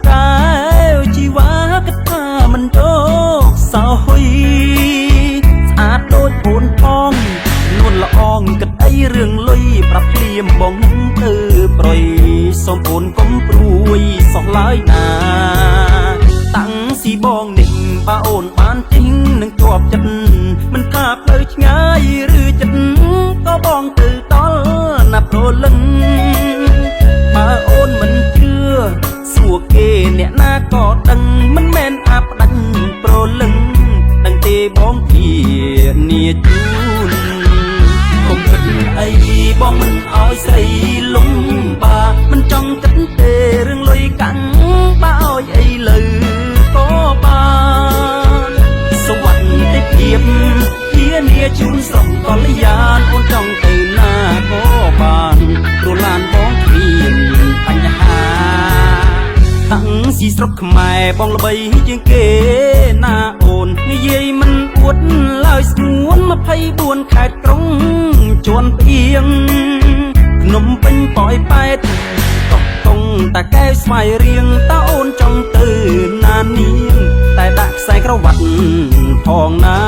កែវជីវ៉ាគិតថាមិនយកសោហ៊ុយស្អាតដូចអូនផងនួនល្អងគិតអីរឿងលុយប្រាប់ភ្លាមបងទៅប្រយសូមអូនកុំព្រួយសោះឡើយណាតាំងស៊ីបងនេះបើអូនបានទិញនឹងជាប់ចិត្តមិនថាផ្លូវឆ្ងាយឬចិត្តក៏បងទៅដល់ណាប្រលឹងបើអូនមិនជឿសួរគេអ្នកណាក៏ដឹងមិនមែនអាប់ដាច់ប្រលឹងដឹងទេបងធានាជូនកុំគិតអីបងមិនអោយស្រីលំបាមិនចង់គិតទេរឿងលុយកាំងបើអោយអីលើក៏បានសវណ្ណទេភាពធានាជូនស្រុកកល្យានអូនចង់ទៅណាក៏បានព្រោះឡានបងគ្មានបញ្ហាតាំងស៊ីស្រុកខ្មែរបងល្បីជាងគេណាអូននិយាយមិនអួតឡើយស្ងួន24ខេត្តក្រុងជួនផ្អៀងភ្នំពេញប៉ោយប៉ែតកោះកុងតាកែវស្វាយរៀងតើអូនចង់ទៅណានាងតែដាក់ខ្សែក្រវ៉ាត់ផងណា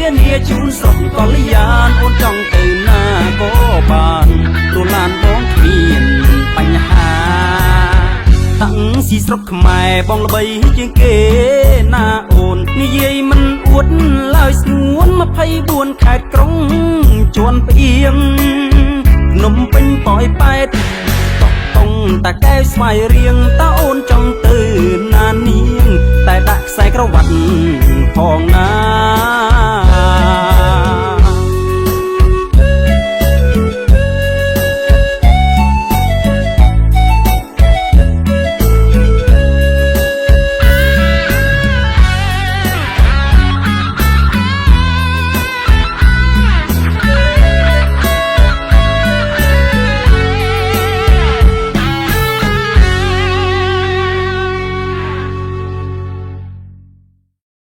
ធានាជូនស្រុកកល្យានអូនចង់ទៅណាក៏បានព្រោះឡានបងគ្មានបញ្ហាតាំងស៊ីស្រុកខ្មែរបងល្បីជាងគេណាអូននិយាយមិនអួតឡើយស្ងួន24ខេត្តក្រុងជួនផ្អៀងភ្នំពេញប៉ោយប៉ែតកោះកុងតាកែវស្វាយរៀងតើអូនចង់ទៅណានាងតែដាក់ខ្សែក្រវ៉ាត់ផងណា